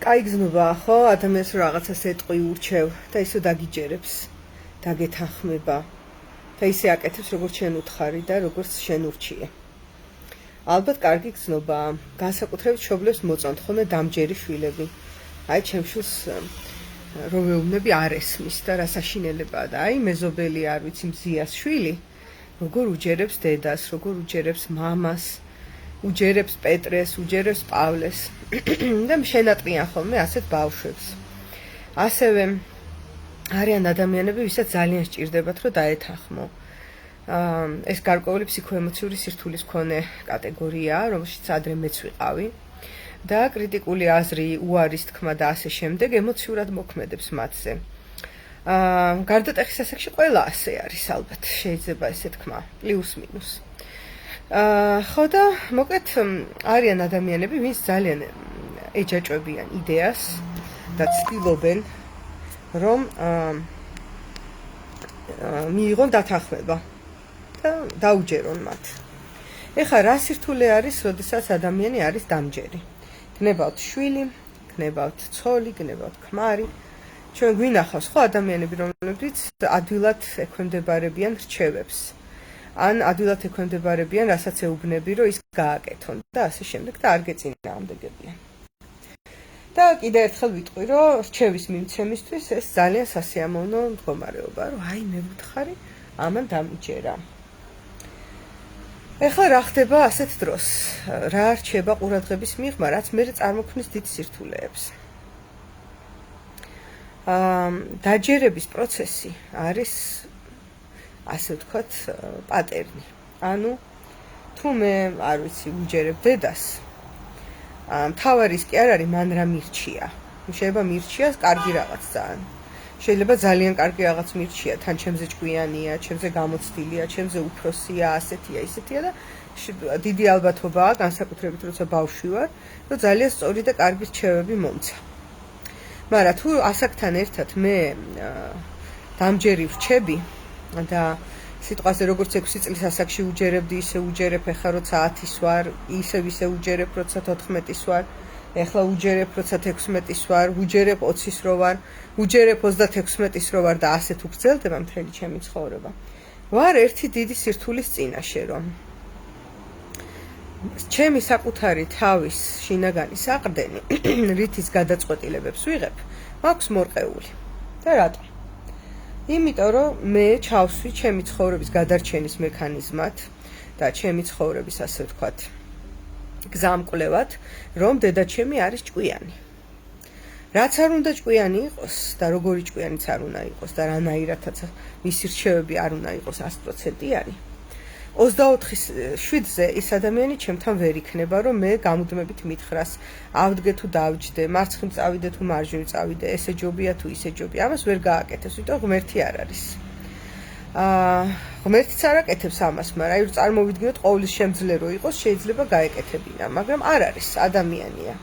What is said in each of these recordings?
აი გზნობა ხო ადამიანს რომ რაღაცას ეტყვი ურჩევ და ისო დაგიჯერებს დაგეთანხმება და ისე აკეთებს როგორც შენ უთხარი და როგორც შენ ურჩიე ალბათ კარგი გზნობა განსაკუთრებით მშობლებს მოწონთ ხოლმე დამჯერი შვილები აი ჩემ შვილს რომ ვეუბნები არ ესმის და რა საშინელებაა და აი მეზობელი არ ვიცი მზიას შვილი როგორ უჯერებს დედას როგორ უჯერებს მამას უჯერებს პეტრეს, უჯერებს პავლეს და შენატრიან ხოლმე ასეთ ბავშვებს. ასევე არიან ადამიანები, ვისაც ძალიან სჭირდებათ, რომ დაეთანხმო. ეს გარკვეული ფსიქოემოციური სირთულის მქონე კატეგორიაა, რომელშიც ადრე მეც ვიყავი და კრიტიკული აზრი, უარის თქმა და ასე შემდეგ ემოციურად მოქმედებს მათზე. გარდა ტეხის ასაკში ყველა ასე არის ალბათ, შეიძლება ესე თქვა, პლუს მინუს. ხო და მოკლედ არიან ადამიანები, ვინც ძალიან ეჯაჭვებიან იდეას და ცდილობენ რომ მიიღონ დათანხმება და დაუჯერონ მათ. ეხლა რა სირთულე არის, როდესაც ადამიანი არის დამჯერი? გნებავთ შვილი, გნებავთ ცოლი, გნებავთ ქმარი. ჩვენ გვინახავს ხო ადამიანები, რომლებიც ადვილად ექვემდებარებიან რჩევებს. ან ადვილად ექვემდებარებიან, რასაც ეუბნები, რომ ის გააკეთონ და ასე შემდეგ და არ გეწინააღმდეგებიან. და კიდევ ერთხელ ვიტყვი, რომ რჩევის მიმცემისთვის ეს ძალიან სასიამოვნო მდგომარეობა, რომ აი მე ვუთხარი, ამან დამიჯერა. ეხლა რა ხდება ასეთ დროს? რა რჩება ყურადღების მიღმა, რაც მე წარმოქმნის დიდ სირთულეებს. დაჯერების პროცესი არის ასე ვთქვათ, პატერნი. ანუ თუ მე არ ვიცი, უჯერებ დედას, მთავარის კი არ არის მან რა მირჩია. შეიძლება მირჩიას კარგი რაღაც ძალიან. შეიძლება ძალიან კარგი რაღაც მირჩია, თან ჩემზე ჭკვიანია, ჩემზე გამოცდილია, ჩემზე უფროსია, ასეთია, ისეთია და დიდი ალბათობაა, განსაკუთრებით როცა ბავშვი ვარ, რომ ძალიან სწორი და კარგი რჩევები მომცა. მაგრამ თუ ასაკთან ერთად მე დამჯერი ვრჩები და სიტყვაზე როგორც 6 წლის ასაკში უჯერებდი, ისე უჯერებ, ეხლა როცა 10-ის ვარ, ისე უჯერებ, როცა 14-ის ვარ, ეხლა უჯერებ, როცა 16-ის ვარ, უჯერებ 20-ის რო ვარ, უჯერებ 36-ის რო ვარ და ასეთ უგრძელდება მთელი ჩემი ცხოვრება. ვარ ერთი დიდი სირთულის წინაშე, რომ ჩემი საკუთარი თავის შინაგანი საყრდენი, რითიც გადაწყვეტილებებს ვიღებ, მაქვს მორყეული. და რატო? იმიტომ რომ მე ჩავსვი ჩემი ცხოვრების გადარჩენის მექანიზმად და ჩემი ცხოვრების ასე ვთქვათ გზამკვლევად, რომ დედაჩემი არის ჭკვიანი. რაც არ უნდა ჭკვიანი იყოს და როგორი ჭკვიანიც არ უნდა იყოს და რანაირადაც მისი რჩევები არ უნდა იყოს 100%-იანი. 24/7-ზე ის ადამიანი ჩემთან ვერ იქნება, რომ მე გამუდმებით მითხრას, ავდგე თუ დავჯდე, მარცხნივ წავიდე თუ მარჯვნივ წავიდე, ესე ჯობია თუ ისე ჯობია. ამას ვერ გააკეთებს, იმიტომ ღმერთი არ არის. ღმერთიც არ აკეთებს ამას, მაგრამ აი წარმოვიდგინოთ, ყოვლის შემძლე რო იყოს, შეიძლება გაეკეთებინა, მაგრამ არ არის, ადამიანია.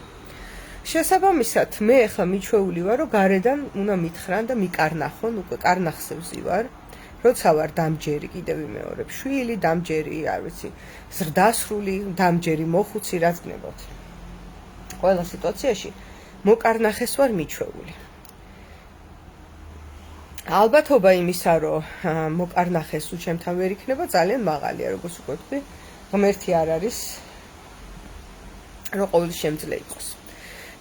შესაბამისად, მე ახლა მიჩვეული ვარ, რომ გარედან უნდა მითხრან და მიკარნახონ, უკვე კარნახზე ვზივარ. როცა ვარ დამჯერი, კიდევ ვიმეორებ, შვილი, დამჯერი, არ ვიცი, ზრდასრული, დამჯერი მოხუცი, რაც გნებავთ. ყველა სიტუაციაში მოკარნახეს ვარ მიჩვეული. ალბათობა იმისა, რომ მოკარნახეს თუ ჩემთან ვერ იქნება, ძალიან მაღალია, როგორც უკვე ვთქვი, ღმერთი არ არის, რომ ყოვლის შემძლე იყოს.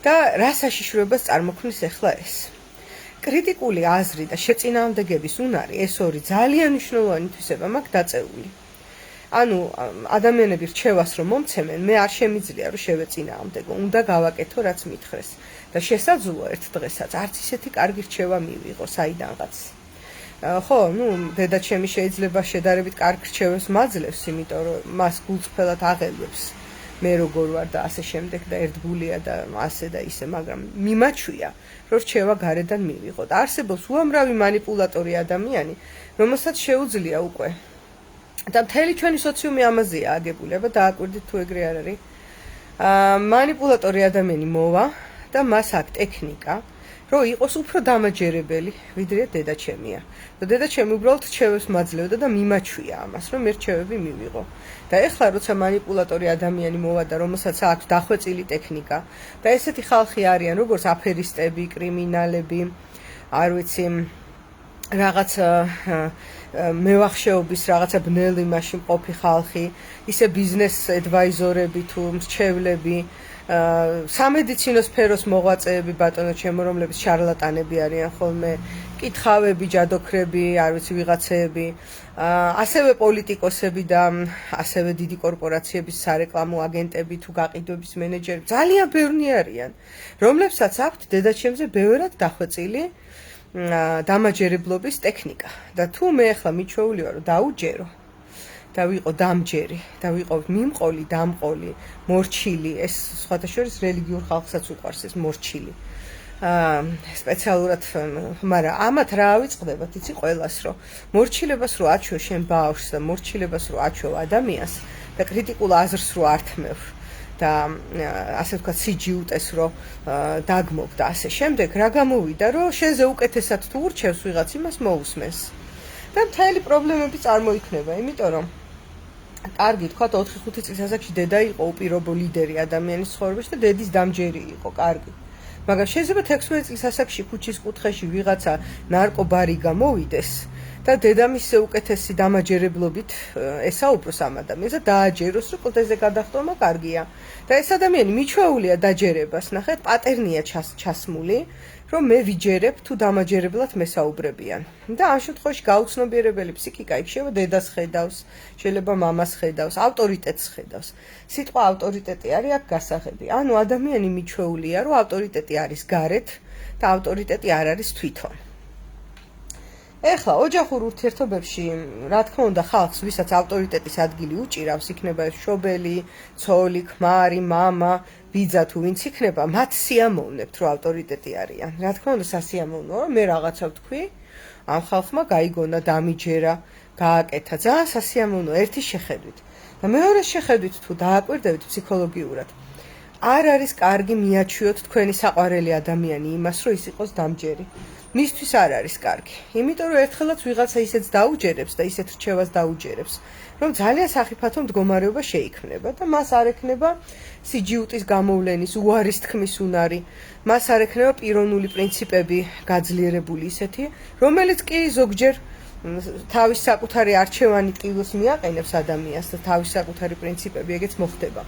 და რა საშიშროებას წარმოქმნის ახლა ეს? კრიტიკული აზრი და შეწინააღმდეგების უნარი, ეს ორი ძალიან მნიშვნელოვანი თვისება მაქვს დაწეული. ანუ ადამიანები რჩევას რომ მომცემენ, მე არ შემიძლია რომ შევეწინააღმდეგო, უნდა გავაკეთო რაც მითხრეს. და შესაძლოა ერთ დღესაც არც ისეთი კარგი რჩევა მივიღო საიდანღაც. ხო, დედაჩემი შეიძლება შედარებით კარგ რჩევებს მაძლევს, იმიტომ რომ მას გულწრფელად აღელვებს. მე როგორ ვარ და ასე შემდეგ და ერთგულია და ასე და ისე, მაგრამ მიმაჩვია, რომ რჩევა გარედან მივიღო. და არსებობს უამრავი манипуляტორი ადამიანი, რომელსაც შეუძლია უკვე. და მთელი ჩვენი სოციუმი ამაზეა აგებული, აბა დააკვირდით თუ ეგრე არ არის. манипуляტორი ადამიანი მოვა და მას აქვს ტექნიკა, რომ იყოს უფრო დამაჯერებელი, ვიდრე დედაჩემია. და დედაჩემი უბრალოდ რჩევებს მაძლევდა და მიმაჩვია ამას, რომ მე რჩევები მივიღო. და ეხლა როცა манипуляტორი ადამიანი მოვადა, რომელსაც აქვს დახვეწილი ტექნიკა და ესეთი ხალხი არიან, როგორც აფერისტები, კრიმინალები, არ ვიცი, რაღაც მევახშეობის რაღაცა ბნელი მაშინ მყოფი ხალხი, ისე ბიზნეს ადვაიზორები თუ მრჩევლები, სამედიცინო სფეროს მოღვაწეები, ბატონო ჩემო, რომლებიც შარლატანები არიან ხოლმე, კითხავები, ჯადოქრები, არ ვიცი, ვიღაცეები, ასევე პოლიტიკოსები და ასევე დიდი კორპორაციების სარეკლამო აგენტები თუ გაყიდვების მენეჯერები, ძალიან ბევრი არიან, რომლებსაც აქვთ დედაჩემზე ბევრად დახვეწილი დამაჯერებლობის ტექნიკა. და თუ მე ახლა მიჩვეული ვარ, რომ დაუჯერო და ვიყო დამჯერი და ვიყო მიმყოლი, დამყოლი, მორჩილი, ეს სხვათა შორის რელიგიურ ხალხსაც უყვარს ეს მორჩილი. სპეციალურად, მაგრამ ამათ რა ავიწყდებათ, იცი ყველას, რომ მორჩილებას რო აჩვევ შენ ბავშვს და მორჩილებას რო აჩვევ ადამიანს და კრიტიკულ აზრს რო ართმევ და ასე ვთქვათ სიჯიუტეს რო დაგმობ და ასე შემდეგ, რა გამოვიდა, რომ შენზე უკეთესად თუ ურჩევს ვიღაც, იმას მოусმენს. და მთელი პრობლემები წარმოიქმნება, იმიტომ რომ კარგი, თქვათ 4-5 წლის ასაკში დედა იყო უპირობო ლიდერი ადამიანის ცხოვრებაში და დედის დამჯერი იყო, კარგი. მაგრამ შეიძლება 16 წლის ასაკში ქუჩის კუთხეში ვიღაცა ნარკობარი გამოვიდეს და დედამისზე უკეთესი დამაჯერებლობით ესაუბროს ამ ადამიანს და დააჯეროს, რომ კლდეზე გადახტომა კარგია. და ეს ადამიანი მიჩვეულია დაჯერებას, ნახეთ, პატერნია ჩასმული, რომ მე ვიჯერებ თუ დამაჯერებლად მესაუბრებიან. და ამ შემთხვევაში გაუცნობიერებელი ფსიქიკა იქ შეიძლება დედას ხედავს, შეიძლება მამას ხედავს, ავტორიტეტს ხედავს. სიტყვა ავტორიტეტი არის აქ გასაღები. ანუ ადამიანი მიჩვეულია, რომ ავტორიტეტი არის გარეთ და ავტორიტეტი არ არის თვითონ. ეხლა ოჯახურ ურთიერთობებში, რა თქმა უნდა, ხალხს, ვისაც ავტორიტეტის ადგილი უჭირავს, იქნება ეს მშობელი, ცოლი, ქმარი, მამა, ბიძა თუ ვინც იქნება, მათ სიამოვნებთ, რომ ავტორიტეტი არიან. რა თქმა უნდა, სასიამოვნოა, რომ მე რაღაცა ვთქვი, ამ ხალხმა გაიგონა, დამიჯერა, გააკეთა. ძალიან სასიამოვნოა ერთი შეხედვით. და მეორე შეხედვით თუ დააკვირდებით ფსიქოლოგიურად, არ არის კარგი მიაჩვიოთ თქვენი საყვარელი ადამიანი იმას, რომ ის იყოს დამჯერი. მისთვის არ არის კარგი. იმიტომ რომ ერთხელაც ვიღაცა ისეც დაუჯერებს და ისეთ რჩევას დაუჯერებს, რომ ძალიან სახიფათო მდგომარეობა შეიქმნება და მას არ ექნება სიჯიუტის გამოვლენის, უარის თქმის უნარი, მას არ ექნება პიროვნული პრინციპები გაძლიერებული ისეთი, რომელიც კი ზოგჯერ თავის საკუთარი არჩევანი ტკივილს მიაყენებს ადამიანს და თავის საკუთარი პრინციპები ეგეც მოხდება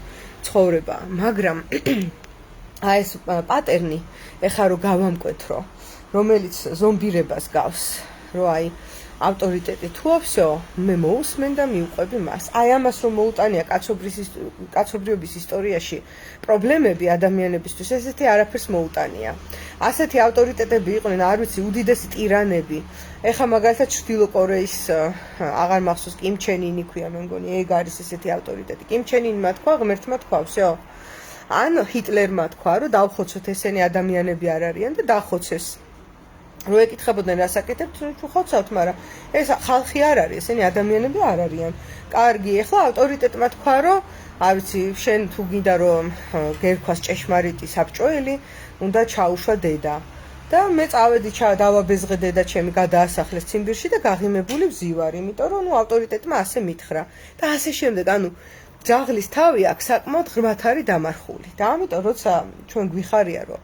ცხოვრება, მაგრამ აი ეს პატერნი ეხა რო გავამკვეთრო, რომელიც ზომბირებას გავს, რომ აი ავტორიტეტი თუ ვსო, მე მოусმენ და მიუყვები მას. აი ამას რომ მოუტანია კაცობრიობის ისტორიაში პრობლემები ადამიანებისთვის, ესეთი არაფერს მოუტანია. ასეთი ავტორიტეტები იყვნენ, არ ვიცი, უდიდესი ტირანები. ეხა მაგალითად ჩრდილო კორეის აღარ მახსოვს, კიმ ჩენ ინი ქვია, მე მგონი, ეგ არის ესეთი ავტორიტეტი. კიმ ჩენ ინმა თქვა, ღმერთმა თქვა, ვსო. ან ჰიტლერმა თქვა, რომ დავხოცოთ ესენი ადამიანები არ არიან და დახოცეს. რო ეკითხებოდნენ რას აკეთებთ, თუ ხოცავთ, მაგრამ ეს ხალხი არ არის, ესენი ადამიანები არ არიან. კარგი, ახლა ავტორიტეტმა თქვა, რომ არ ვიცი, შენ თუ გინდა რომ გერქვას ჭეშმარიტი საბჭოელი, უნდა ჩაუშვა დედა. და მე წავედი დავაბეზღე დედა ჩემი გადაასახლეს ციმბირში და გაღიმებული ვზივარ, იმიტომ რომ ავტორიტეტმა ასე მითხრა. და ასე შემდეგ, ანუ ძაღლის თავი აქ საკმაოდ ღრმად არის დამარხული. და ამიტომ როცა ჩვენ გვიხარია, რომ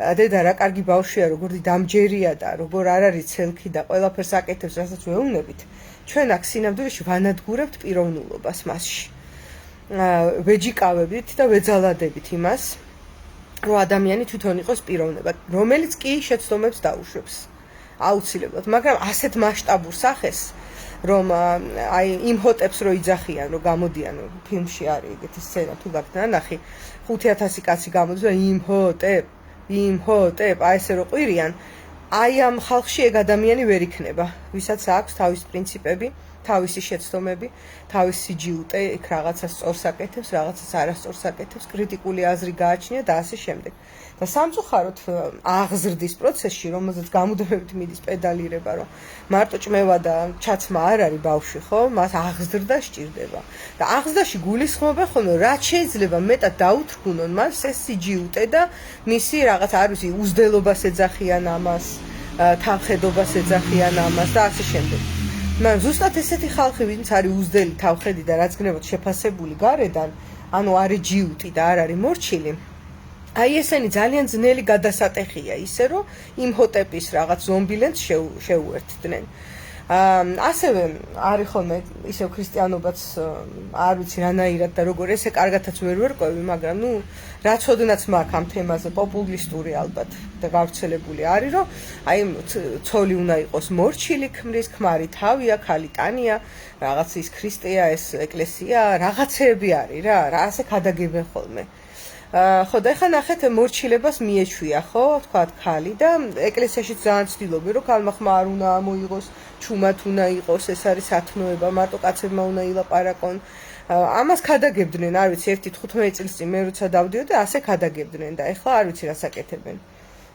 დედა რა კარგი ბავშვია, როგორი დამჯერია და როგორ არ არის ცელქი და ყველაფერს აკეთებს, რასაც ვეუბნებით, ჩვენ აქ სინამდვილეში ვანადგურებთ პიროვნულობას მასში. ვეჯიკავებით და ვეძალადებით იმას, რომ ადამიანი თვითონ იყოს პიროვნება, რომელიც კი შეცდომებს დაუშვებს. აუცილებლად, მაგრამ ასეთ მასშტაბურ სახეს, რომ აი იმ ჰოტებს რო იძახიან, რომ გამოდიან ფილმში არის ეგეთი სცენა, თუ გაქვთ ნახი, 5000 კაცი გამოდის და იმ ჰოტებ, აი ესე რო ყვირიან, აი ამ ხალხში ეგ ადამიანი ვერ იქნება, ვისაც აქვს თავის პრინციპები თავისი შეცდომები, თავისი ჯიუტე, იქ რაღაცას სწორს აკეთებს, რაღაცას არასწორს აკეთებს, კრიტიკული აზრი გააჩნია და ასე შემდეგ. და სამწუხაროდ აღზრდის პროცესში, რომელზეც გამუდმებით მიდის პედალირება, რომ მარტო ჭმევა და ჩაცმა არ არის ბავშვი, ხო? მას აღზრდა სჭირდება. და აღზრდაში გულისხმობა ხოლმე რაც შეიძლება მეტად დაუთრგუნონ მას ეს სიჯიუტე და მისი რაღაც არ ვიცი, უზდელობას ეძახიან ამას, თავხედობას ეძახიან ამას და ასე შემდეგ. მაგრამ ზუსტად ესეთი ხალხი, ვინც არის უზდელი თავხედი და რაც გნებოდ შეფასებული გარედან, ანუ არის ჯიუტი და არ არის მორჩილი. აი ესენი ძალიან ძნელი გადასატეხია ისე რომ იმჰოტეპის რაღაც ზომბილენს შეუერთდნენ. ასევე არის ხოლმე ისევ ქრისტიანობაც არ ვიცი რანაირად და როგორ ესე კარგათაც ვერ ვერკვევი, მაგრამ ნუ რაცოდნაც მაქვს ამ თემაზე პოპულისტური ალბათ და გავრცელებული არის, რომ აი ცოლი უნდა იყოს მორჩილი ქმრის, ქმარი თავია, ქალი ტანია, რაღაც ის ქრისტეა, ეს ეკლესია, რაღაცეები არის რა ასე გადაგებენ ხოლმე. ხო და ეხლა ნახეთ მორჩილებას მიეჩვია ხო თქვა ქალი და ეკლესიაში ძალიან ცდილობენ რომ ქალმა ხმა არ უნდა მოიღოს ჩუმად უნდა იყოს ეს არის სათნოება მარტო კაცებმა უნდა ილაპარაკონ ამას გადაგებდნენ არ ვიცი 1-15 წელს წინ მე როცა დავდიოდი ასე გადაგებდნენ და ეხლა არ ვიცი რას აკეთებენ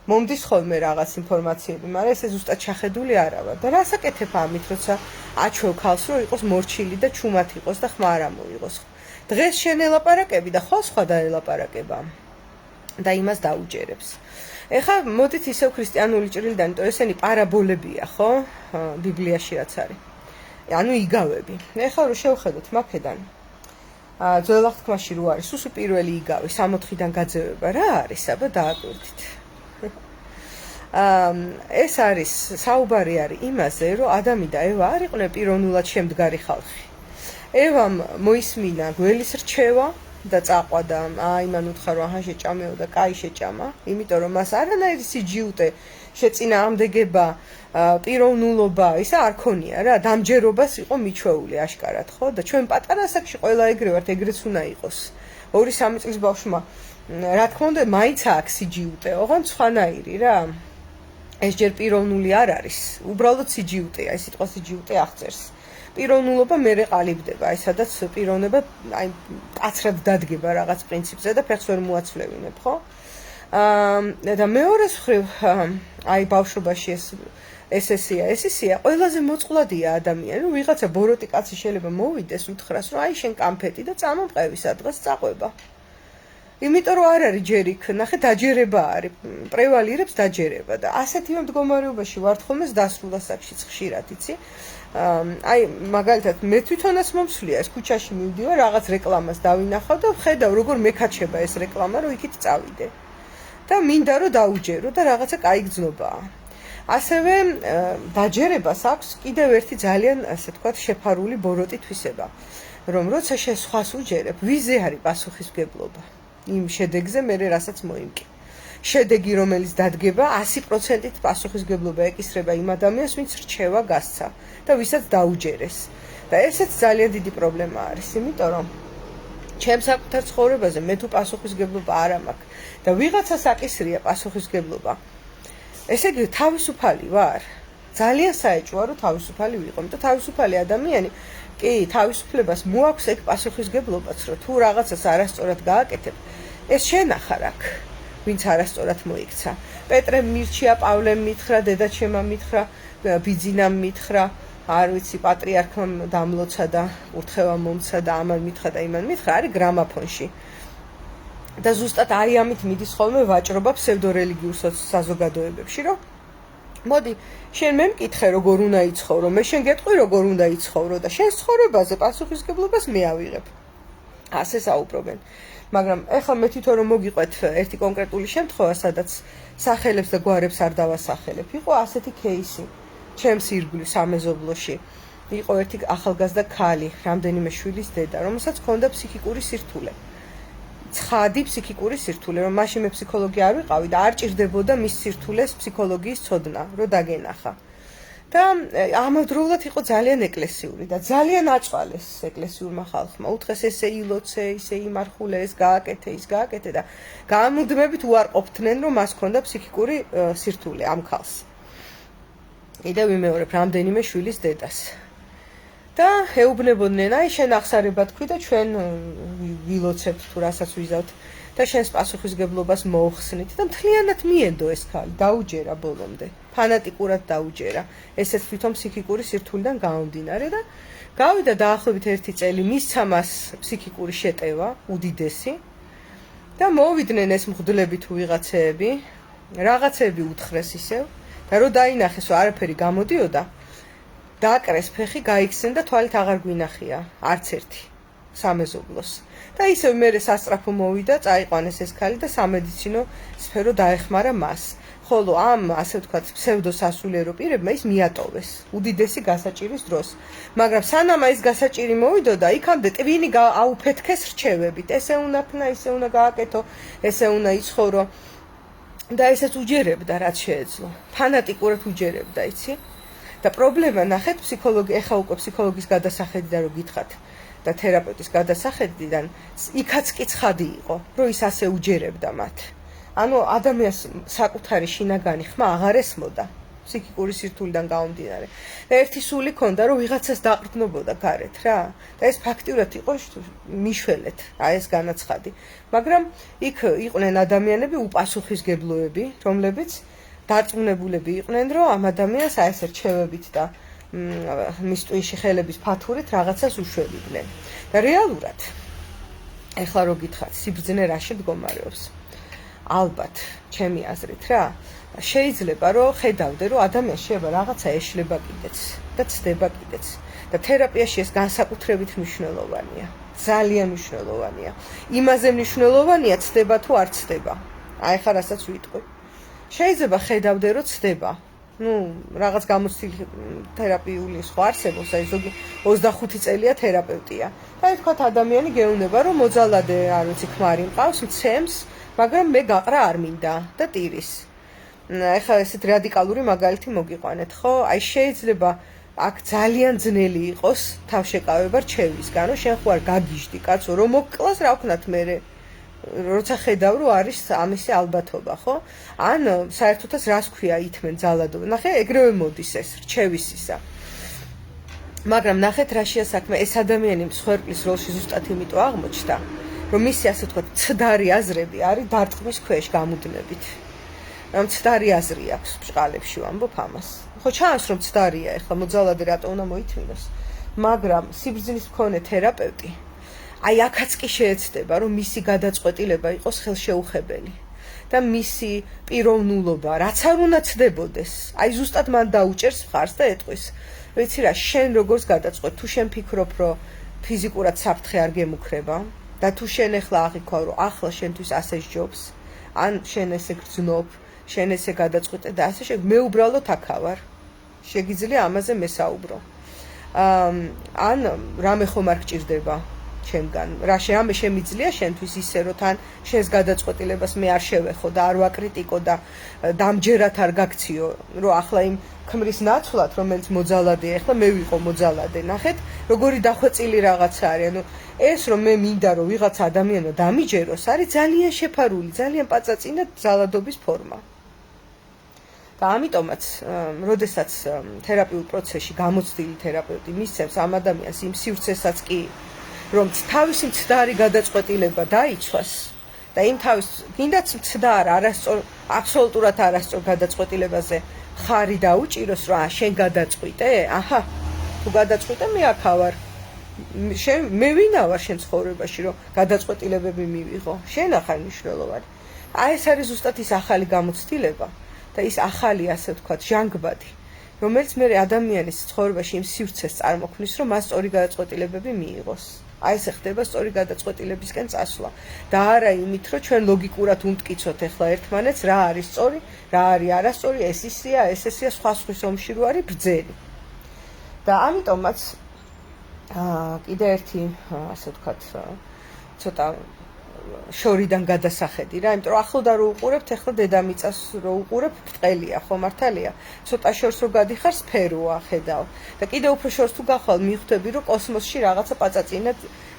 მომდის ხოლმე რაღაც ინფორმაციები მაგრამ ეს ზუსტად ჩახედული არა ვარ და რას აკეთებ ამით როცა აჩვევ ქალს რომ იყოს მორჩილი და ჩუმად იყოს და ხმა არ მოიღოს დღეს შენ ელაპარაკები და ხო სხვა დაელაპარაკება და იმას დაუჯერებს. ეხლა მოდით ისევ ქრისტიანული ჭრილიდან, იმიტომ ესენი პარაბოლებია, ხო? ბიბლიაში რაც არის. ანუ იგავები. ეხლა რო შევხედოთ მაქედან. ძველ აღთქმაში რო არის, სუსუ პირველი იგავი 64-დან გაძევება რა არის, აბა დააკვირდით. ეს არის საუბარი არის იმაზე, რომ ადამი და ევა არ იყვნენ პიროვნულად შემდგარი ხალხი. ევამ მოისმინა გველის რჩევა და წაყვადა იმან უთხრა რომ აჰა შეჭამეო და კაი შეჭამა იმიტომ რომ მას არანაირი სიჯიუტე შეწინააღმდეგება პიროვნულობა ისა არ ქონია რა დამჯერობას იყო მიჩვეული აშკარად ხო და ჩვენ პატარა ასაკში ყველა ეგრე ვართ ეგრეც უნდა იყოს 2-3 წლის ბავშვმა რა თქმა უნდა მაინც აქვს სიჯიუტე ოღონდ სხვანაირი რა ეს ჯერ პიროვნული არ არის უბრალოდ სიჯიუტეა ეს სიტყვა სიჯიუტე აღწერს პიროვნულობა მერე ყალიბდება, აი სადაც პიროვნება აი კაცრად დადგება რაღაც პრინციპზე და ფეხს ვერ მოაცვლევინებ, ხო? და მეორეს მხრივ აი ბავშვობაში ეს ესეა, ყველაზე მოწყვლადია ადამიანი, რომ ვიღაცა ბოროტი კაცი შეიძლება მოვიდეს უთხრას, რომ აი შენ კამფეტი და წამომყევი სადღაც წაყვება. იმიტომ რომ არ არის ჯერ იქ, ნახე დაჯერება არის, პრევალირებს დაჯერება და ასეთი მდგომარეობაში ვართ ხოლმე დასრულ ასაკშიც ხშირად, იცი? აი მაგალითად მე თვითონაც მომსვლია ეს ქუჩაში მივდივარ რაღაც რეკლამას დავინახავ და ვხედავ როგორ მეკაჩება ეს რეკლამა რომ იქით წავიდე და მინდა რომ დაუჯერო და რაღაცა კაი გზნობაა ასევე დაჯერებას აქვს კიდევ ერთი ძალიან ასე თქვა შეფარული ბოროტი თვისება რომ როცა შენ სხვას უჯერებ ვიზე არის პასუხისმგებლობა იმ შედეგზე მე რასაც მოიმკი შედეგი რომელიც დადგება 100%-ით პასუხისმგებლობა ეკისრება იმ ადამიანს ვინც რჩევა გასცა და ვისაც დაუჯერეს და ესეც ძალიან დიდი პრობლემა არის იმიტომ რომ ჩემს საკუთარ ცხოვრებაზე მე თუ პასუხისმგებლობა არ მაქვს და ვიღაცას აკისრია პასუხისმგებლობა ესე იგი თავისუფალი ვარ ძალიან საეჭვოა რომ თავისუფალი ვიყო იმიტომ თავისუფალი ადამიანი კი თავისუფლებას მოაქვს ეგ პასუხისმგებლობაც რომ თუ რაღაცას არასწორად გააკეთებ ეს შენახარ აქ ვინც არასწორად მოიქცა. პეტრემ მირჩია, პავლემ მითხრა, დედაჩემამ მითხრა, ბიძინამ მითხრა, არ ვიცი, პატრიარქამ დამლოცა და კურთხევამ მომცა და ამან მითხრა და იმან მითხრა, არის გრამაფონში. და ზუსტად აი ამით მიდის ხოლმე ვაჭრობა ფსევდორელიგიურ საზოგადოებებში, რომ მოდი, შენ მე მკითხე როგორ უნდა იცხოვრო, მე შენ გეტყვი როგორ უნდა იცხოვრო და შენ ცხოვრებაზე პასუხისმგებლობას მე ავიღებ. ასე საუბრობენ. მაგრამ ეხლა მე თვითონ რომ მოგიყვეთ ერთი კონკრეტული შემთხვევა, სადაც სახელებს და გვარებს არ დავასახელებ. იყო ასეთი кейსი, ჩემს ირგვლივ სამეზობლოში. იყო ერთი ახალგაზრდა ქალი, რამდენიმე შვილის დედა, რომელსაც ჰქონდა ფსიქიკური სირთულე. ცხადი ფსიქიკური სირთულე, რომ მაშინ მე ფსიქოლოგი არ ვიყავი და არ ჭირდებოდა მის სირთულეს ფსიქოლოგიის ცოდნა, რომ დაგენახა. და ამავდროულად იყო ძალიან ეკლესიური და ძალიან აწვალეს ეკლესიურმა ხალხმა. უთხრეს ესე ილოცე, ისე იმარხულე, ეს გააკეთე, ის გააკეთე და გამუდმებით უარყოფდნენ, რომ მას ჰქონდა ფსიქიკური სირთულე ამ ქალს. კიდევ ვიმეორებ, რამდენიმე შვილის დედას. და ეუბნებოდნენ, აი შენ აღსარება თქვი და ჩვენ ვილოცებთ თუ რასაც ვიზავთ და შენს პასუხისგებლობას მოახსნით და მთლიანად მიენდო ეს ქალი, დაუჯერა ბოლომდე, ფანატიკურად დაუჯერა. ესეც თვითონ ფსიქიკური სირთულიდან გამომდინარე და გავიდა დაახლოებით 1 წელი, მისცა მას ფსიქიკური შეტევა, უდიდესი და მოვიდნენ ეს მღვდლები თუ ვიღაცეები, რაღაცები უთხრეს ისევ და რო დაინახეს, რომ არაფერი გამოდიოდა, დააკრეს ფეხი, გაიქცნენ და თვალით აღარ გვინახია არც ერთი სამეზობლოს. და ისევ მერე სასწრაფო მოვიდა, წაიყვანეს ეს ქალი და სამედიცინო სფერო დაეხმარა მას. ხოლო ამ, ასე ვთქვათ, ფსევდოსასულიერო პირებმა ის მიატოვეს უდიდესი გასაჭირის დროს. მაგრამ სანამ ის გასაჭირი მოვიდოდა, იქამდე ტვინი აუფეთქეს რჩევებით. ესე უნდა ქნა, ესე უნდა გააკეთო, ესე უნდა იცხოვრო. და ესეც უჯერებდა, რაც შეეძლო. ფანატიკურად უჯერებდა, იცი? და პრობლემა ნახეთ ეხა უკვე ფსიქოლოგის გადასახედიდან რო გითხრათ და თერაპევტის გადასახედიდან, იქაც კი ცხადი იყო, რომ ის ასე უჯერებდა მათ. ანუ ადამიანს საკუთარი შინაგანი ხმა აღარ ესმოდა ფსიქიკური სირთულიდან გამომდინარე. და ერთი სული ქონდა, რომ ვიღაცას დაყრდნობოდა გარეთ რა. და ეს ფაქტიურად იყო მიშველეთ, აი ეს განაცხადი. მაგრამ იქ იყვნენ ადამიანები უპასუხისგებლოები, რომლებიც დარწმუნებულები იყვნენ, რომ ამ ადამიანს აი ეს რჩევებით და მის ტვინში ხელების ფათურით რაღაცას უშველიდნენ. და რეალურად ეხლა რო გითხრათ, სიბრძნე რაში მდგომარეობს? ალბათ, ჩემი აზრით რა, შეიძლება რომ ხედავდე, რომ ადამიანს შეიძლება რაღაცა ეშლება კიდეც და ცდება კიდეც. და თერაპიაში ეს განსაკუთრებით მნიშვნელოვანია. ძალიან მნიშვნელოვანია. იმაზე მნიშვნელოვანია, ცდება თუ არ ცდება. აი ხა რასაც ვიტყვი. შეიძლება ხედავდე, რომ ცდება. რაღაც გამოცდილი თერაპიული სხვა არსებობს, აი ზოგი 25 წელია თერაპევტია. და თქვათ ადამიანი გეუბნება, რომ მოძალადე, არ ვიცი, ქმარი მყავს, მცემს, მაგრამ მე გაყრა არ მინდა და ტირის. ეხლა ესეთ რადიკალური მაგალითი მოგიყვანეთ, ხო? აი შეიძლება აქ ძალიან ძნელი იყოს თავშეკავება რჩევისგან, რომ შენ ხო არ გაგიჟდი კაცო, რომ მოკკლას რა ვქნათ მე როცა ხედავ, რომ არის ამისი ალბათობა, ხო? ან საერთოდაც რას ქვია ითმენ ძალადობა. ნახე, ეგრევე მოდის ეს რჩევისისა. მაგრამ ნახეთ რაშია საქმე, ეს ადამიანი მსხვერპლის როლში ზუსტად იმიტომ აღმოჩნდა, რომ მისი ასე ვთქვათ, ცდარი აზრები არის დარტყმის ქვეშ გამუდმებით. რომ ცდარი აზრი აქვს ბჭყალებში ვამბობ ამას. ხო ჩანს რომ ცდარია, ეხლა მოძალადე რატო უნდა მოითმინოს. მაგრამ სიბრძნის მქონე თერაპევტი აი აქაც კი შეეცდება, რომ მისი გადაწყვეტილება იყოს ხელშეუხებელი და მისი პიროვნულობა, რაც არ უნდა ცდებოდეს, აი ზუსტად მან დაუჭერს მხარს და ეტყვის, ვიცი რა, შენ როგორც გადაწყვეტ, თუ შენ ფიქრობ, რომ ფიზიკურად საფრთხე არ გემუქრება და თუ შენ ეხლა აღიქვა, რომ ახლა შენთვის ასე სჯობს, ან შენ ესე გრძნობ, შენ ესე გადაწყვეტე და ასე მე უბრალოდ აქა ვარ. შეგიძლია ამაზე მესაუბრო. ან რამე ხომ არ გჭირდება ჩემგან. რამე შემიძლია შენთვის ისე, რომ თან შენს გადაწყვეტილებას მე არ შევეხო და არ ვაკრიტიკო და დამჯერად არ გაქციო, რომ ახლა იმ ქმრის ნაცვლად, რომელიც მოძალადეა, ახლა მე ვიყო მოძალადე. ნახეთ, როგორი დახვეწილი რაღაცა არის. ანუ ეს რომ მე მინდა რომ ვიღაცა ადამიანო დამიჯეროს, არის ძალიან შეფარული, ძალიან პაწაწინა ძალადობის ფორმა. და ამიტომაც, როდესაც თერაპიულ პროცესში გამოცდილი თერაპევტი მისცემს ამ ადამიანს იმ სივრცესაც კი, რომ თავისი მცდარი გადაწყვეტილება დაიცვას და იმ თავის გინდაც მცდარ არასწორ, აბსოლუტურად არასწორ გადაწყვეტილებაზე ხარი დაუჭიროს, რომ შენ გადაწყვიტე, აჰა, თუ გადაწყვიტე მე აქა ვარ. მე ვინა ვარ შენ ცხოვრებაში, რომ გადაწყვეტილებები მივიღო. შენ ახალ მნიშვნელოვანი. აი ეს არის ზუსტად ის ახალი გამოცდილება და ის ახალი, ასე ვთქვათ, ჟანგბადი, რომელიც მე ადამიანის ცხოვრებაში იმ სივრცეს წარმოქმნის, რომ მას სწორი გადაწყვეტილებები მიიღოს. აი ესე ხდება სწორი გადაწყვეტილებისკენ წასვლა. და არა იმით, რომ ჩვენ ლოგიკურად უმტკიცოთ ახლა ერთმანეთს, რა არის სწორი, რა არის არასწორი, ეს ისია, ეს ესია, სხვა ომში რო არის ბრძენი. და ამიტომაც კიდე ერთი, ასე ვთქვათ, ცოტა შორიდან გადასახედი რა, იმიტომ რომ ახლდა რო უყურებთ, ახლა დედამიწას რო უყურებ, ბრტყელია, ხო მართალია? ცოტა შორს რო გადიხარ, სფეროა, ხედავ. და კიდე უფრო შორს თუ გახვალ, მიხვდები, რომ კოსმოსში რაღაცა პაწაწინა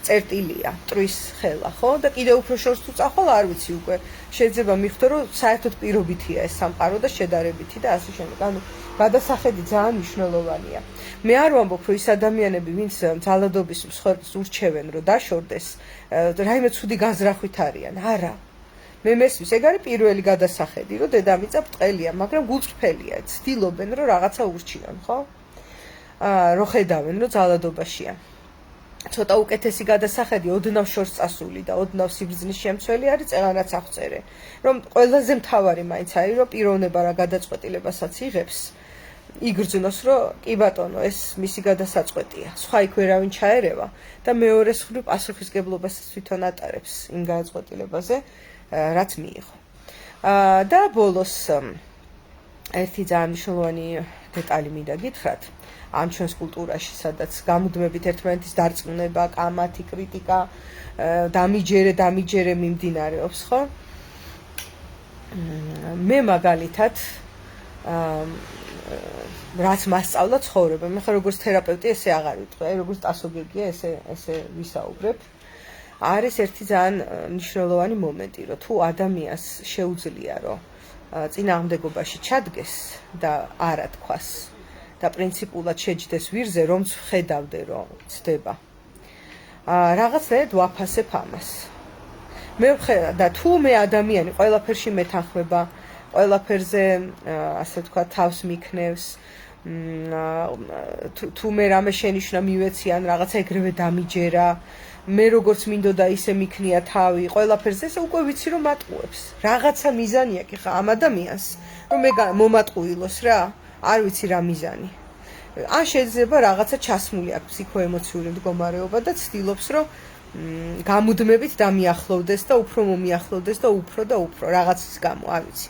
წერტილია, ტრის ხელა, ხო? და კიდევ უფრო შორს თუ წახვალ, არ ვიცი უკვე. შეიძლება მიხვდე, რომ საერთოდ პირობითია ეს სამყარო და შედარებითი და ასე შემდეგ. ანუ გადასახედი ძალიან მნიშვნელოვანია. მე არ ვამბობ, რომ ის ადამიანები, ვინც ძალადობის მსხვერპლს ურჩევენ, რომ დაშორდეს, რაიმე ცუდი განზრახვით არიან. არა. მე მესმის, ეგ არის პირველი გადასახედი, რომ დედამიწა ბრტყელია, მაგრამ გულწრფელია, ცდილობენ, რომ რაღაცა ურჩიონ, ხო? რომ ხედავენ, რომ ძალადობაშია. ცოტა უკეთესი გადასახედი ოდნავ შორს წასული და ოდნავ სიბრძნის შემცველი არის წეღანაც აღწერე, რომ ყველაზე მთავარი მაინც არის, რომ პიროვნება რა გადაწყვეტილებასაც იღებს, იგრძნოს, რომ კი ბატონო, ეს მისი გადასაწყვეტია. სხვა იქ ვერავინ ჩაერევა და მეორეს მხრივ პასუხისგებლობასაც თვითონ ატარებს იმ გადაწყვეტილებაზე, რაც მიიღო. და ბოლოს ერთი ძალიან მნიშვნელოვანი დეტალი მინდა გითხრათ. ამ ჩვენს კულტურაში, სადაც გამუდმებით ერთმანეთის დარწმუნება, კამათი, კრიტიკა, დამიჯერე მიმდინარეობს, ხო? მე მაგალითად რაც მასწავლა ცხოვრება, მე ხარ როგორც თერაპევტი ესე აღარ ვიტყვი, როგორც ტასოგეგია ესე ვისაუბრებ. არის ერთი ძალიან მნიშვნელოვანი მომენტი, რომ თუ ადამიანს შეუძლია, რომ წინააღმდეგობაში ჩადგეს და არა თქვას და პრინციპულად შეჯდეს ვირზე, რომც ხედავდე, რომ ცდება. რაღაცნაირად ვაფასებ ამას. და თუ მე ადამიანი ყველაფერში მეთანხმება, ყველაფერზე, ასე ვთქვათ, თავს მიქნევს, თუ მე რამე შენიშვნა მივეციან, რაღაცა ეგრევე დამიჯერა, მე როგორც მინდოდა ისე მიქნია თავი, ყველაფერზე ესე უკვე ვიცი, რომ მატყუებს. რაღაცა მიზანი აქვს ხა ამ ადამიანს, რომ მე მომატყუილოს რა. არ ვიცი რა მიზანი. ან შეიძლება რაღაცა ჩასმული აქვს ფსიქოემოციური მდგომარეობა და ცდილობს, რომ გამუდმებით დამიახლოვდეს და უფრო მომიახლოვდეს და უფრო რაღაცის გამო, არ ვიცი.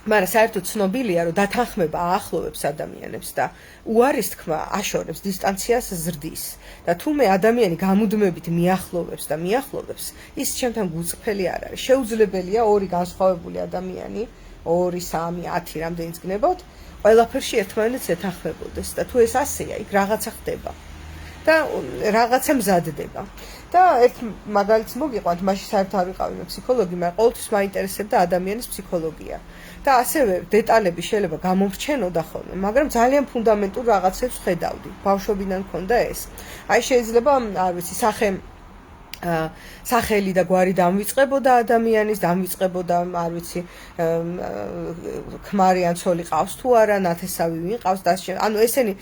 მაგრამ საერთოდ ცნობილია, რომ დათანხმება აახლოვებს ადამიანებს და უარის თქმა აშორებს, დისტანციას ზრდის. და თუ მე ადამიანი გამუდმებით მიახლოვებს და მიახლოვებს, ის ჩემთან გულწრფელი არ არის. შეუძლებელია ორი განსხვავებული ადამიანი, 2, 3, 10 რამდენიც გნებავთ, ყველაფერში ერთმანეთს ეთანხმებოდეს და თუ ეს ასეა, იქ რაღაცა ხდება და რაღაცა მზადდება. და ერთ მაგალითს მოგიყვანთ, მაშინ საერთოდ არ ვიყავი მე ფსიქოლოგი, მაგრამ ყოველთვის მაინტერესებდა ადამიანის ფსიქოლოგია. და ასევე დეტალები შეიძლება გამომრჩენოდა ხოლმე, მაგრამ ძალიან ფუნდამენტურ რაღაცებს ხედავდი. ბავშვობიდან მქონდა ეს. აი შეიძლება, არ ვიცი, სახელი და გვარი დამვიწყებოდა ადამიანის, დამვიწყებოდა, არ ვიცი, ქმარი ან ცოლი ყავს თუ არა, ნათესავი ვინ ყავს და ანუ ესენი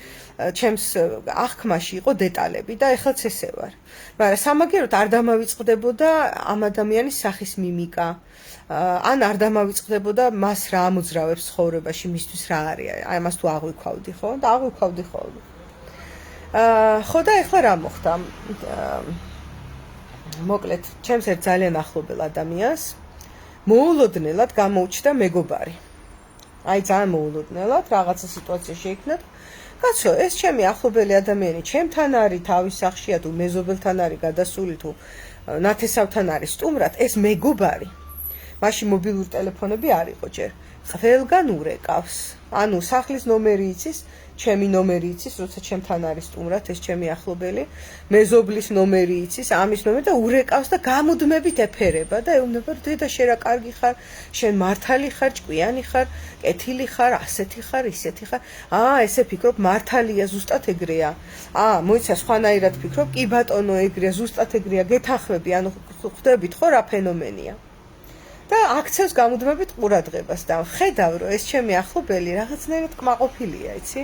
ჩემს აღქმაში იყო დეტალები და ეხლაც ესე ვარ. მაგრამ სამაგეროდ არ დამავიწყდებოდა ამ ადამიანის სახის მიმიკა. ან არ დამავიწყდებოდა მას რა ამოძრავებს ცხოვრებაში, მისთვის რა არის. აი ამას თუ აღვიქვავდი, ხო? და აღვიქვავდი ხოლმე. ხო და ეხლა რა მოხდა? მოკლედ, ჩემს ერთ ძალიან ახლობელ ადამიანს მოულოდნელად გამოუჩნდა მეგობარი. აი ძალიან მოულოდნელად რაღაცა სიტუაცია შეიქმნა. კაცო, ეს ჩემი ახლობელი ადამიანი, ჩემთან არის თავის სახშია თუ მეზობელთან არის გადასული თუ ნათესავთან არის სტუმრად, ეს მეგობარი. მაშინ მობილური ტელეფონები არ იყო ჯერ. ყველგან ურეკავს. ანუ სახლის ნომერი იცის, ჩემი ნომერი იცის, როცა ჩემთან არის სტუმრად ეს ჩემი ახლობელი, მეზობლის ნომერი იცის, ამის ნომერი და ურეკავს და გამუდმებით ეფერება და ეუბნება, რომ დედა შენ რა კარგი ხარ, შენ მართალი ხარ, ჭკვიანი ხარ, კეთილი ხარ, ასეთი ხარ, ისეთი ხარ. ესე ფიქრობ, მართალია, ზუსტად ეგრეა. მოიცა სხვანაირად ფიქრობ, კი ბატონო, ეგრეა, ზუსტად ეგრეა, გეთანხმები, ანუ ხვდებით ხო რა ფენომენია. და აქცევს გამუდმებით ყურადღებას და ხედავ, რომ ეს ჩემი ახლობელი რაღაცნაირად კმაყოფილია, იცი?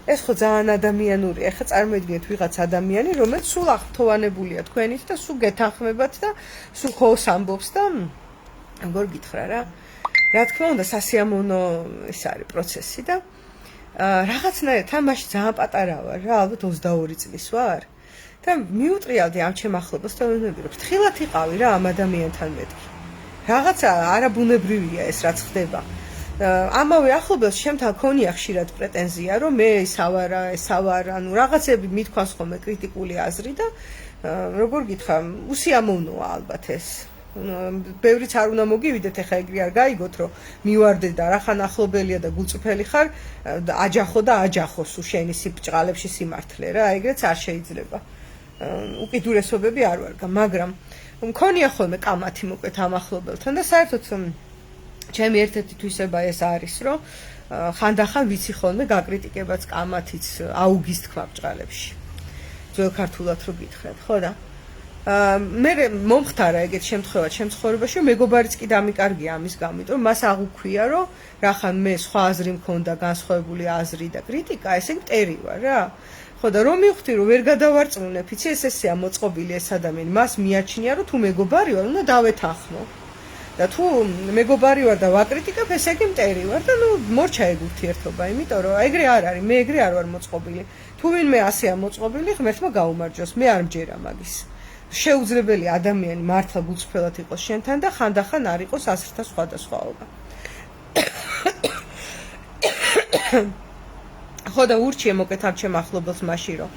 ეს ხო ძალიან ადამიანურია. ეხლა წარმოიდგინეთ ვიღაც ადამიანი, რომელიც სულ აღფრთოვანებულია თქვენით და სულ გეთანხმებათ და სულ ხოს ამბობს და როგორ გითხრა რა. რა თქმა უნდა, სასიამოვნო ეს არის პროცესი და რაღაცნაირად თამაში ძალიან პატარა ვარ რა, ალბათ 22 წლის ვარ. და მიუტრიალდი ამ ჩემ ახლობას და ვიმედი, რომ ფრთხილად იყავი რა ამ ადამიანთან მეთქი. რაღაცა არაბუნებრივია ეს რაც ხდება. ამავე ახლობელს ჩემთან ქონია ხშირად პრეტენზია, რომ მე ეს ავარ, ანუ რაღაცები მithქვას ხოლმე კრიტიკული აზრი და როგორ გითხრა, უსიამოვნოა ალბათ ეს. ბევრიც არ უნდა მოგივიდეთ, ეხა ეგრე არ გაიგოთ, რომ მივარდე და რახან ახლობელია და გულწრფელი ხარ, აჯახო და აჯახო სულ შენი სიბჭყალებში სიმართლე რა, ეგრეც არ შეიძლება. უკიდურესობები არ ვარგა, მაგრამ მქონია ხოლმე კამათი მოკლედ ამ ახლობელთან და საერთოდ ჩემი ერთ-ერთი თვისება ეს არის, რომ ხანდახან ვიცი ხოლმე გაკრიტიკებაც კამათიც აუგის თქვა ბჭყალებში. ძველ ქართულად რო გითხრათ, ხო და მე მომხდარა ეგეთ შემთხვევაში შემთხვევაში მეგობარიც კი დამიკარგია ამის გამო, იმიტომ რომ მას აღუქვია, რომ რახან მე სხვა აზრი მქონდა, განსხვავებული აზრი და კრიტიკა, ესე მტერი ვარ რა. ხო და რომ მივხვდი, რომ ვერ გადავარწმუნებ, იცი ესეა მოწყობილი ეს ადამიანი, მას მიაჩნია, რომ თუ მეგობარი ვარ, უნდა დავეთანხმო. და თუ მეგობარი ვარ და ვაკრიტიკებ, ესე იგი მტერი ვარ და მორჩა ეგ ურთიერთობა, იმიტომ რომ ეგრე არ არის, მე ეგრე არ ვარ მოწყობილი. თუ ვინმე ასეა მოწყობილი, ღმერთმა გაუმარჯოს, მე არ მჯერა მაგის. შეუძლებელი ადამიანი მართლა გულწრფელად იყოს შენთან და ხანდახან არ იყოს ასრთა სხვადასხვაობა. ხო და ურჩიე მოკეთ ამ ჩემ ახლობელს მაშინ რომ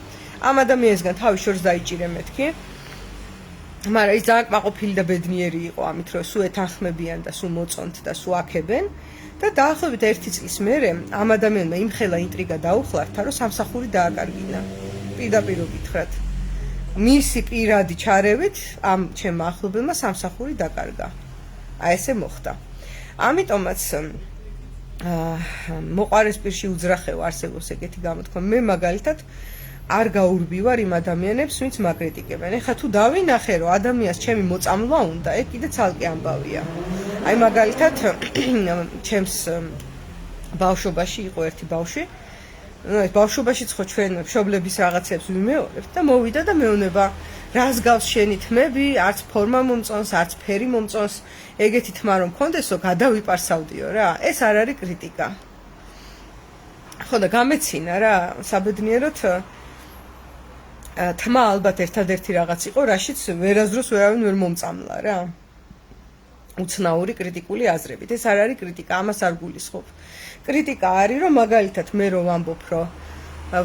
ამ ადამიანისგან თავის შორს დაიჭირე მეთქი. მაგრამ ის ძალიან კმაყოფილი და ბედნიერი იყო ამით, რომ სულ ეთანხმებიან და სულ მოწონთ და სულ აქებენ და დაახლოებით 1 წლის მერე ამ ადამიანმა იმხელა ინტრიგა დაუხლართა, რომ სამსახური დააკარგინა. პირდაპირ გითხრათ. მისი პირადი ჩარევით ამ ჩემ ახლობელმა სამსახური დაკარგა. აი ესე მოხდა. ამიტომაც მოყარეს პირში უძრახევა არსებობს ეგეთი გამოთქმა. მე მაგალითად არ გაურბივარ იმ ადამიანებს, ვინც მაკრიტიკებენ. ეხლა თუ დავინახე, რომ ადამიანს ჩემი მოწამვლა უნდა, ეგ კიდე ცალკე ამბავია. აი მაგალითად ჩემს ბავშვობაში იყო ერთი ბავშვი. ეს ბავშვობაშიც ხო ჩვენ მშობლების რაღაცებს ვიმეორებთ და მოვიდა და მეუბნება, რას გავს შენი თმები, არც ფორმა მომწონს, არც ფერი მომწონს, ეგეთი თმა რომ მქონდესო, გადავიპარსავდიო რა. ეს არ არის კრიტიკა. ხო და გამეცინა რა, საბედნიეროდ თმა ალბათ ერთადერთი რაღაც იყო, რაშიც ვერასდროს ვერავინ ვერ მომწამლა რა. უცნაური კრიტიკული აზრებით. ეს არ არის კრიტიკა, ამას არ გულისხმობ. კრიტიკა არის, რომ მაგალითად მე რომ ვამბობ, რომ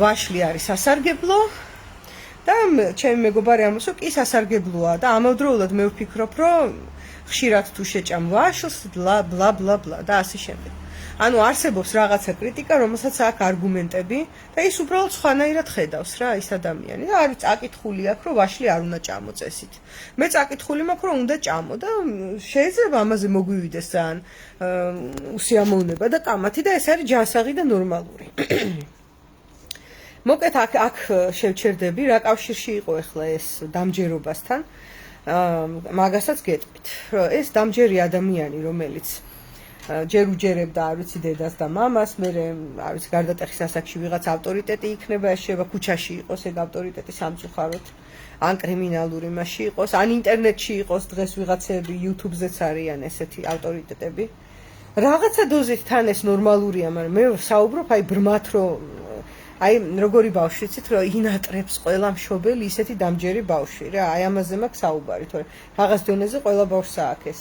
ვაშლი არის სასარგებლო და ჩემი მეგობარი ამბობს, რომ კი სასარგებლოა და ამავდროულად მე ვფიქრობ, რომ ხშირად თუ შეჭამ ვაშლს, ბლა ბლა ბლა ბლა და ასე შემდეგ. ანუ არსებობს რაღაცა კრიტიკა, რომელსაც აქვს არგუმენტები და ის უბრალოდ სხვანაირად ხედავს რა ის ადამიანი და არის წაკითხული აქვს, რომ ვაშლი არ უნდა ჭამო წესით. მე წაკითხული მაქვს, რომ უნდა ჭამო და შეიძლება ამაზე მოგვივიდეს ძალიან უსიამოვნება და კამათი და ეს არის ჯანსაღი და ნორმალური. მოკეთ აქ შევჩერდები, რა კავშირში იყო ახლა ეს დამჯერობასთან. მაგასაც გეტყვით, რომ ეს დამჯერი ადამიანი, რომელიც ჯერ უჯერებდა, არ ვიცი, დედას და მამას, მე არ ვიცი, გარდატეხის ასაკში ვიღაც ავტორიტეტი იქნება, ეს შეიძლება ქუჩაში იყოს ეგ ავტორიტეტი სამწუხაროდ, ან კრიმინალური მასში იყოს, ან ინტერნეტში იყოს, დღეს ვიღაცები YouTube-ზეც არიან ესეთი ავტორიტეტები. რაღაცა დოზით თან ეს ნორმალურია, მაგრამ მე საუბრობ აი ბრმათ, რომ აი როგორი ბავშვიცით, რომ ინატრებს ყველა მშობელი ისეთი დამჯერი ბავშვი რა, აი ამაზე მაქვს საუბარი, თორე რაღაც დონეზე ყველა ბავშვს აქვს ეს.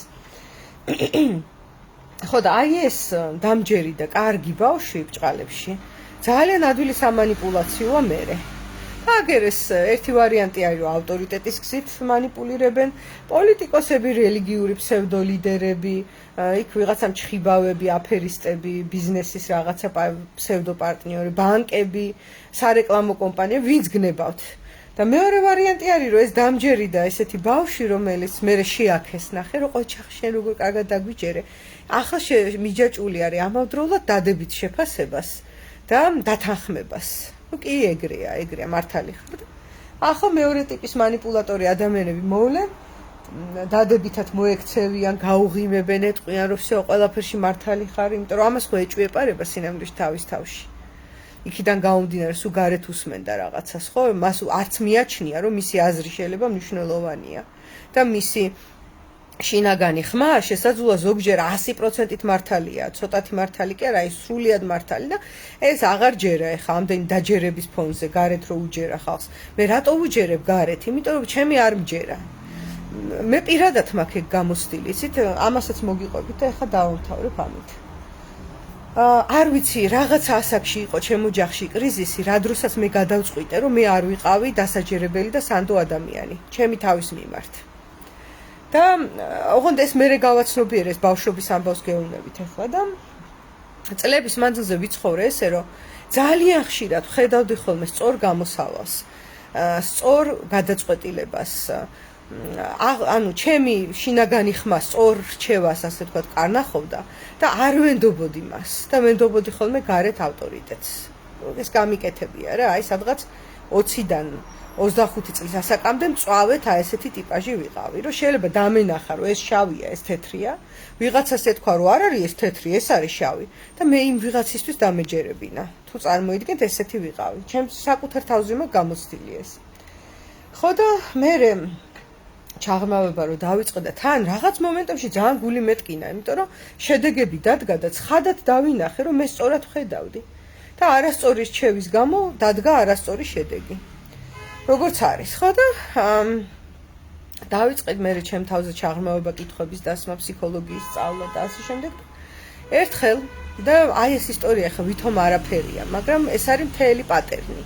ხო და აი ეს დამჯერი და კარგი ბავშვი ბჭყალებში ძალიან ადვილი სამანიპულაციოა მერე. აგერ ეს ერთი ვარიანტი არის, რომ ავტორიტეტის გზით მანიპულირებენ, პოლიტიკოსები, რელიგიური ფსევდოლიდერები, იქ ვიღაცა მჩხიბავები, აფერისტები, ბიზნესის რაღაცა ფსევდოპარტნიორი, ბანკები, სარეკლამო კომპანიები, ვინც გნებავთ. და მეორე ვარიანტი არის, რომ ეს დამჯერი და ესეთი ბავშვი, რომელიც მერე შეაქეს, ნახე, რომ ყოჩახ შენ როგორ კარგად დაგვიჯერე. ახლა მიჯაჭული არის ამავდროულად დადებით შეფასებას და დათანხმებას. ну კი ეგრეა მართალი ხარ. ახლა მეორე ტიპის манипуляტორი ადამიანები მოვლენ, დადებითად მოექცევიან, გაუღიმებენ, ეტყვიან, რომ всё ყველაფერში მართალი ხარ, იმიტომ რომ ამას ხო ეჭვიეპარება სინამდვილეში თავის თავში. იქიდან გაუმდინარე სულ გარეთ უსმენდა რაღაცას, ხო? მას არც მიაჩნია, რომ მისი აზრი შეიძლება მნიშვნელოვანია და მისი შინაგანი ხმა შესაძლოა ზოგჯერ 100%-ით მართალია, ცოტათი მართალი კი არა, ის სრულიად მართალი და ეს აღარ ჯერა ეხა ამდენი დაჯერების ფონზე გარეთ რო უჯერა ხალხს. მე რატო უჯერებ გარეთ? იმიტომ რომ ჩემი არ მჯერა. მე პირადად მაქვს ეგ გამოცდილი, იცით, ამასაც მოგიყვებით და ეხა დავამთავრებ ამით. არ ვიცი, რაღაცა ასაკში იყო ჩემ ოჯახში კრიზისი, რა დროსაც მე გადავწყვიტე, რომ მე არ ვიყავი დასაჯერებელი და სანდო ადამიანი, ჩემი თავის მიმართ. და ოღონდ ეს მერე გავაცნობიერეს ბავშვობის ამბავს გეუბნებით ახლა და წლების მანძილზე ვიცხოვრე ესე, რომ ძალიან ხშირად ხედავდი ხოლმე სწორ გამოსავალს. სწორ გადაწყვეტილებას ანუ ჩემი შინაგანი ხმა სწორ რჩევას ასე ვთქვათ კარნახობდა და არ ვენდობოდი მას და ვენდობოდი ხოლმე გარეთ ავტორიტეტს ეს გამიკეთებია რა აი სადღაც 20-დან 25 წლის ასაკამდე მწვავეთ აი ესეთი ტიპაჟი ვიყავი რომ შეიძლება დამენახა რომ ეს შავია ეს თეთრია ვიღაცას ეთქვა რომ არ არის ეს თეთრი ეს არის შავი და მე იმ ვიღაცისთვის დამეჯერებინა თუ წარმოიდგენთ ესეთი ვიყავი ჩემს საკუთარ თავზე მაგ გამოცდილი ეს ხო და მე ჩაღრმავება რომ დავიწყე და თან რაღაც მომენტებში ძალიან გული მეტკინა იმიტომ რომ შედეგები დადგა და ცხადად დავინახე რომ მე სწორად ვხედავდი და არასწორი რჩევის გამო დადგა არასწორი შედეგი როგორც არის ხო და დავიწყე მე ჩემ თავზე ჩაღრმავება კითხვების დასმა ფსიქოლოგიის სწავლა და ასე შემდეგ ერთხელ და აი ეს ისტორია ხა ვითომ არაფერია მაგრამ ეს არის მთელი პატერნი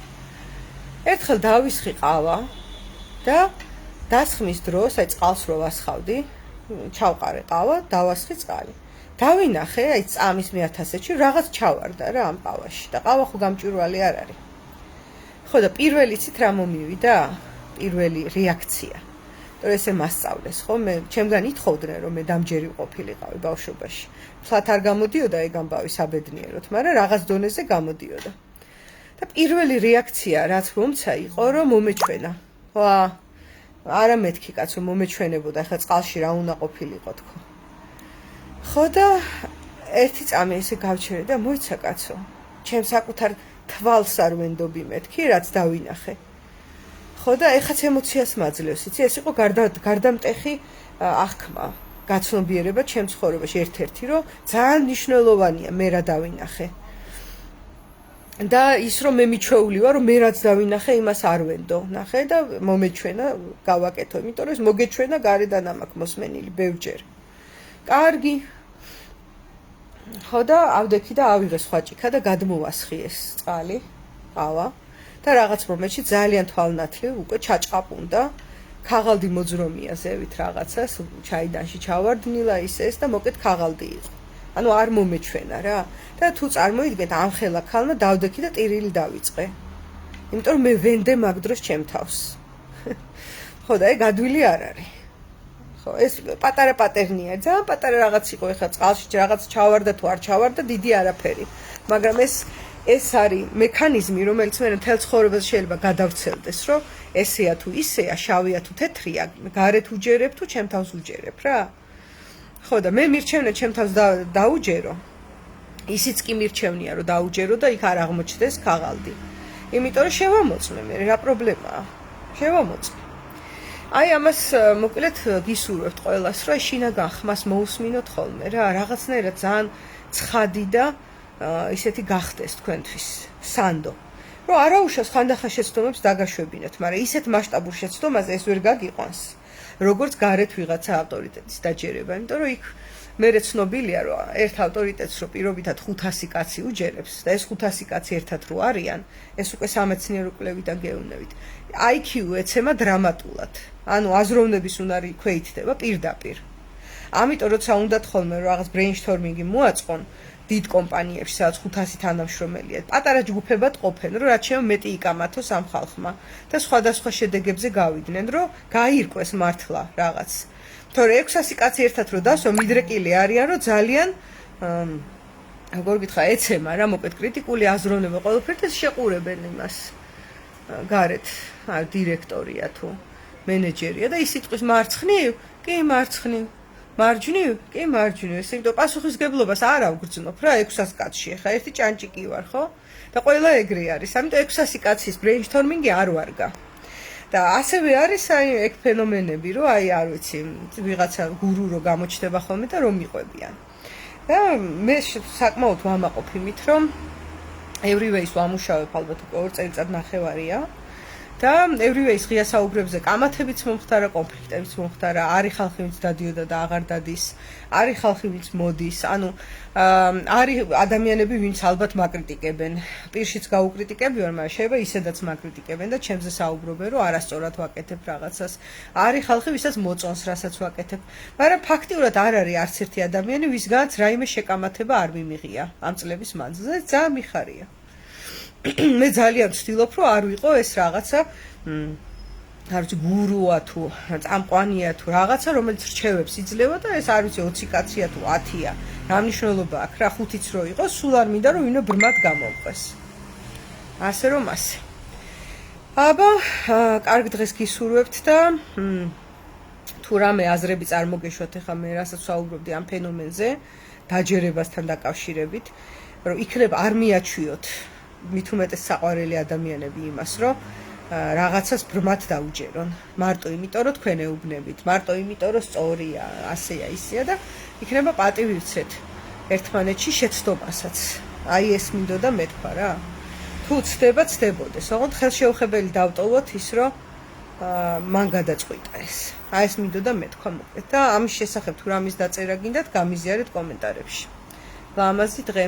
ერთხელ დავისხი ყავა და დასხმის დროს აი წყალს რო ვასხავდი ჩავყარე ყავა დავასხი წყალი დავინახე აი წამის მე-1000-ში რაღაც ჩავარდა რა ამ ყავაში და ყავა ხო გამჭვირვალე არ არის ხო და პირველი იცით რა მომივიდა პირველი რეაქცია რომ ესე მასწავლეს ხო მე ჩემგან ითხოვდნენ რომ მე დამჯერი ყოფილიყავი ბავშვობაში ფლათ არ გამოდიოდა ეგ ამბავი საბედნიეროდ მაგრამ რაღაც დონეზე გამოდიოდა და პირველი რეაქცია რაც მომცა იყო რომ მომეჩვენა ვა არა მეთქი კაცო მომეჩვენებოდა ახლა წყალში რა უნდა ყოფილიყო თქო ხო და ერთი წამი ესე გავჩერე და მოიცა კაცო ჩემ საკუთარ თვალს არ ვენდობი მეთქი რაც დავინახე ხო და ეხაც ემოციას მაძლევს იცი ეს იყო გარდამტეხი აღქმა გაცნობიერება ჩემ ცხოვრებაში ერთ-ერთი რომ ძალიან მნიშვნელოვანია მე რა დავინახე და ის რომ მე მიჩვეული ვარ რომ მე რაც დავინახე იმას არ ვენდო ნახე და მომეჩვენა გავაკეთო იმიტომ რომ ეს მოგეჩვენა გარედან ამაკ მოსმენილი ბევრჯერ კარგი ხო და ავდექი და ავიღე სხვა ჭიქა და გადმოვასხი ეს წყალი ყავა და რაღაც მომენტში ძალიან თვალნათლივ უკვე ჩაჭყაპუნდა ქაღალდი მოძრომია ზევით რაღაცას ჩაიდანში ჩავარდნილა ის და მოკეთ ქაღალდი იყო ანუ არ მომეჩვენა რა და თუ წარმოიდგენთ ამ ხელა ქალმა დავდექი და ტირილი დავიწყე იმიტომ რომ მე ვენდე მაგ დროს ჩემ თავს ხო და ეგ ადვილი არ არის ხო ეს პატარა პატერნია ძალიან პატარა რაღაც იყო ეხლა წყალში რაღაც ჩავარდა თუ არ ჩავარდა დიდი არაფერი მაგრამ ეს არის მექანიზმი რომელიც მე მთელ ცხოვრებას შეიძლება გადავცელდეს რომ ესეა თუ ისეა შავია თუ თეთრია გარეთ უჯერებ თუ ჩემ თავს უჯერებ რა ხო და მე მირჩევნე ჩემ თავს დაუჯერო ისიც კი მირჩევნია რომ დაუჯერო და იქ არ აღმოჩნდეს ქაღალდი იმიტომ რომ შევამოწმე მე რა პრობლემაა შევამოწმე აი ამას მოკლედ გისურვებთ ყველას რომ შინაგან ხმას მოусმინოთ ხოლმე რა რაღაცნაირად ძალიან ცხადი და ისეთი გახდეს თქვენთვის სანდო რომ არაუშავს ხანდახან შეცდომებს დაგაშვებინოთ მაგრამ ისეთ მასშტაბურ შეცდომაზე ეს ვერ გაგიყვანს როგორც გარეთ ვიღაცა ავტორიტეტის დაჯერება იმიტომ რომ იქ მერე ცნობილია რომ ერთ ავტორიტეტს რო პირობითად 500 კაცი უჯერებს და ეს 500 კაცი ერთად რო არიან ეს უკვე სამეცნიერო კვლევიდან გეუბნებით IQ ეცემა დრამატულად ანუ აზროვნების უნარი ქვეითდება პირდაპირ ამიტომ როცა უნდათ ხოლმე რაღაც ბრეინშტორმინგი მოაწყონ დიდ კომპანიებში სადაც 500 თანამშრომელია პატარა ჯგუფებად ყოფენ რომ რაც შემო მეტი იკამათოს ამ ხალხმა და სხვადასხვა შედეგებზე გავიდნენ რომ გაირკვეს მართლა რაღაც თორე 600 კაცი ერთად რო დასვა მიდრეკილი არიან რომ ძალიან როგორ გითხრა ეცემა რა მოკეთ კრიტიკული აზროვნება ყველაფერთან შეყურებენ იმას გარეთ დირექტორია თუ მენეჯერია და ის სიტყვის მარცხნივ კი მარცხნივ მარჯვნივ კი მარჯვნივ ესე იმიტომ პასუხისგებლობას არ ავგრძნობ რა 600 კაცში ხა ერთი ჭანჭიკი ვარ ხო და ყველა ეგრე არის ამიტომ 600 კაცის ბრეინშტორმინგი არ ვარგა და ასევე არის აი ეგ ფენომენები რომ აი არ ვიცი ვიღაცა გურუ რო გამოჩნდება ხოლმე და რომ მიყვებიან და მე საკმაოდ ვამაყობ იმით რომ Everyway-ს ვამუშავებ ალბათ უკვე 2 წელიწად ნახევარია და Everyway-ს ღია საუბრებზე კამათებიც მომხდარა, კონფლიქტებიც მომხდარა, არის ხალხი ვინც დადიოდა და აღარ დადის, არის ხალხი ვინც მოდის, ანუ არის ადამიანები ვინც ალბათ მაკრიტიკებენ, პირშიც გაუკრიტიკებიან, მაგრამ შეიძლება ისედაც მაკრიტიკებენ და ჩემზე საუბრობენ, რომ არასწორად ვაკეთებ რაღაცას. არის ხალხი ვისაც მოწონს, რასაც ვაკეთებ, მაგრამ ფაქტიურად არ არის არც ერთი ადამიანი, ვისგანაც რაიმე შეკამათება არ მიმიღია ამ წლების მანძილზე, ძალიან მიხარია. მე ძალიან ვცდილობ რომ არ ვიყო ეს რაღაცა არ ვიცი გურუა თუ წამყვანია თუ რაღაცა რომელიც რჩევებს იძლევა და ეს არ ვიცი 20 კაცია თუ 10-ია რა მნიშვნელობა აქვს რა 5-იც რო იყოს სულ არ მინდა რომ ვინმე ბრმად გამოვყვეს ასე რომ ასე აბა კარგ დღეს გისურვებთ და თუ რამე აზრები წარმოგეშვათ ეხლა მე რასაც ვსაუბრობდი ამ ფენომენზე დაჯერებასთან დაკავშირებით რომ იქნებ არ მიაჩვიოთ მით უმეტეს საყვარელი ადამიანები იმას რომ რაღაცას ბრმად დაუჯერონ მარტო იმიტომ რომ თქვენ ეუბნებით მარტო იმიტომ რომ სწორია ასეა ისეა და იქნება პატივი ვცეთ ერთმანეთში შეცდომასაც აი ეს მინდოდა მეთქვა რა თუ ცდება ცდებოდეს ოღონდ ხელშეუხებელი დავტოვოთ ის რომ მან გადაწყვიტა ეს აი ეს მინდოდა მეთქვა მოკლედ და ამის შესახებ თუ რამის დაწერა გინდათ გამიზიარეთ კომენტარებში ლამაზი დღე